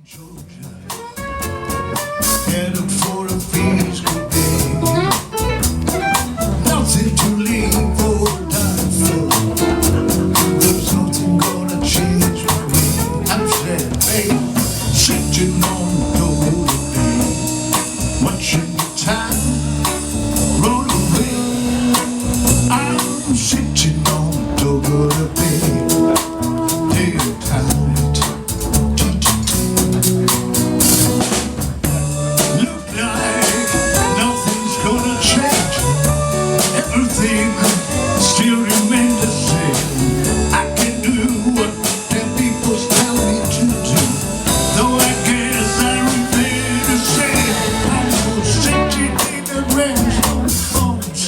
Georgia, headed for a peaceful day. Nothing to live or die for. There's nothing gonna change for me. I'm sad, babe, sitting on the door today, watching the time roll away. I'm sitting on the door today, day and time. Still remain the same. I can do what them people tell me to do. Though I guess I remain the same. I'm so sitting in the rest of phones,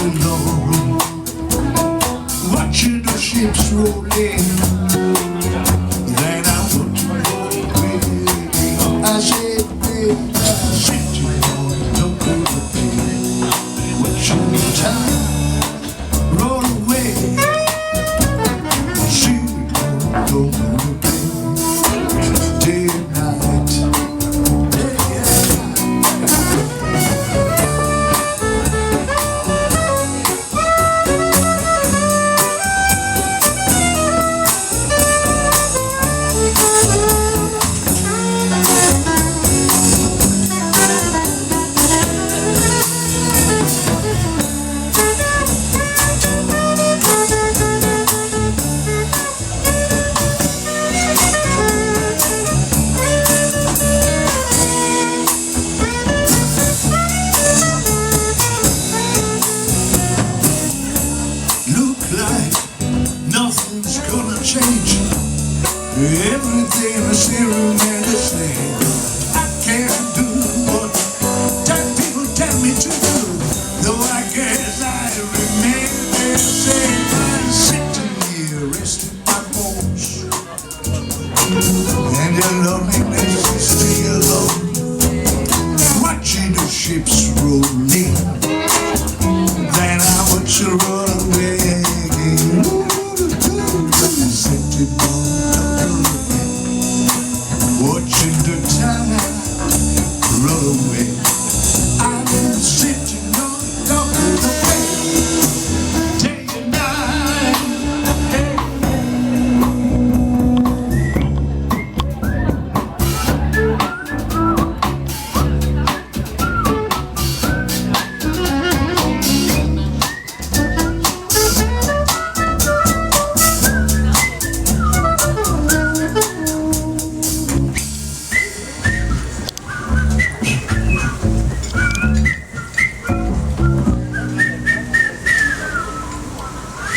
alone, watching the ships roll in. Then I put my away. I said, babe, I'm sitting on the time roll away. See me go day and night. Nothing's gonna change. Everything is still remain the same. I can't do what that people tell me to do. Though I guess I remain the same. I'm sitting here resting my bones, and the loneliness is still alone, watching the ships roll in. Then I watch you roll away. Watching the time roll away. I'm sitting on the dock of the bay, day and night.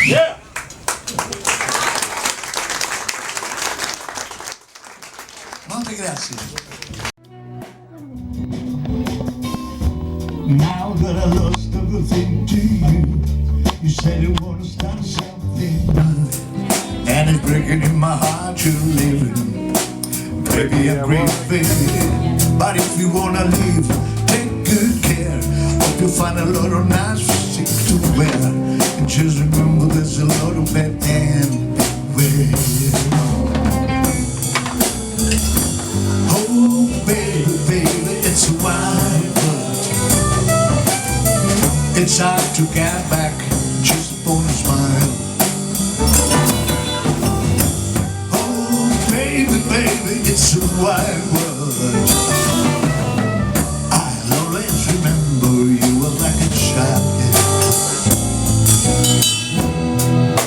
Yeah! Molte grazie. Now that I lost everything to you, you said you want to start something new, and it's breaking in my heart you're leaving. Baby, I'm grieving, but if you wanna leave, take good care. Hope you find a lot of nice things to wear. And just remember there's a lot of bad everywhere. Oh baby, baby, it's a wide world. It's hard to get back just upon a smile. Oh baby, baby, it's a wide world. I'll always remember you were like a child.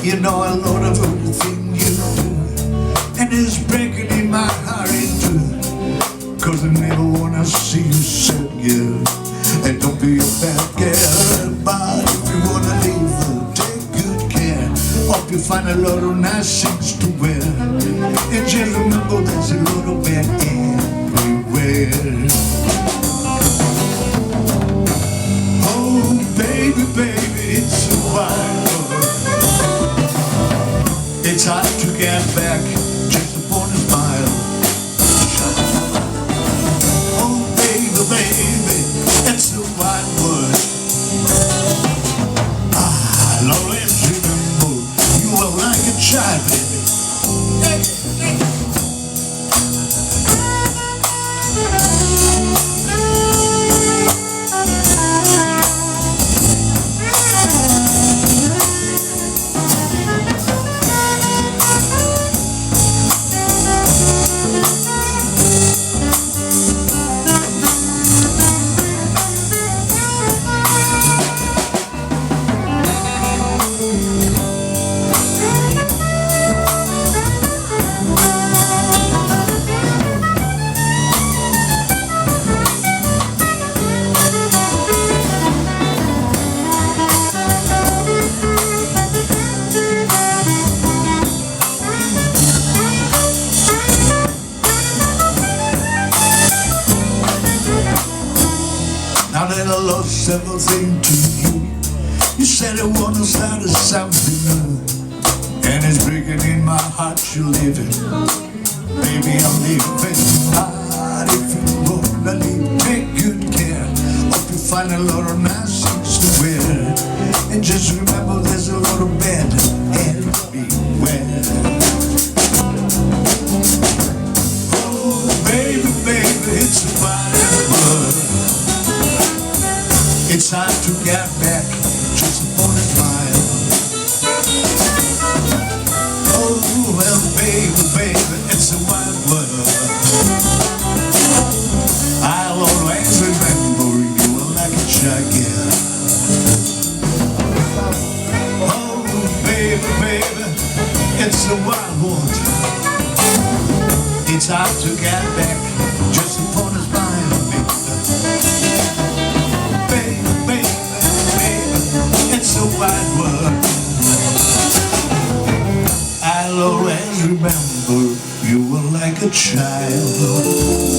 You know a lot of everything you do, and it's breaking in my heart in two. Cause I never wanna see you sad, girl. And don't be a bad girl, but if you wanna leave, take good care. Hope you find a lot of nice things to wear. And just remember there's a lot of bad everywhere. Oh baby, baby, it's a wild world. It's hard to get back just upon a smile. Oh baby, baby, it's a wide world. I'll always remember you were like a child, baby. Hey. several things to you. You said I wanna start something new, and it's breaking in my heart you're leaving. Baby, I'm leaving hard. If you wanna leave, take good care. Hope you find a lot of nice things to wear, and just remember there's a lot of bad and beware. Oh baby, baby, it's a wide world. It's hard to get back just upon a smile. Oh well, baby, baby, it's a wide world. I'll always remember you like a child. Oh baby, baby, it's a wild world. It's hard to get back just upon a smile, baby. It's a wide world. I'll always remember you were like a child.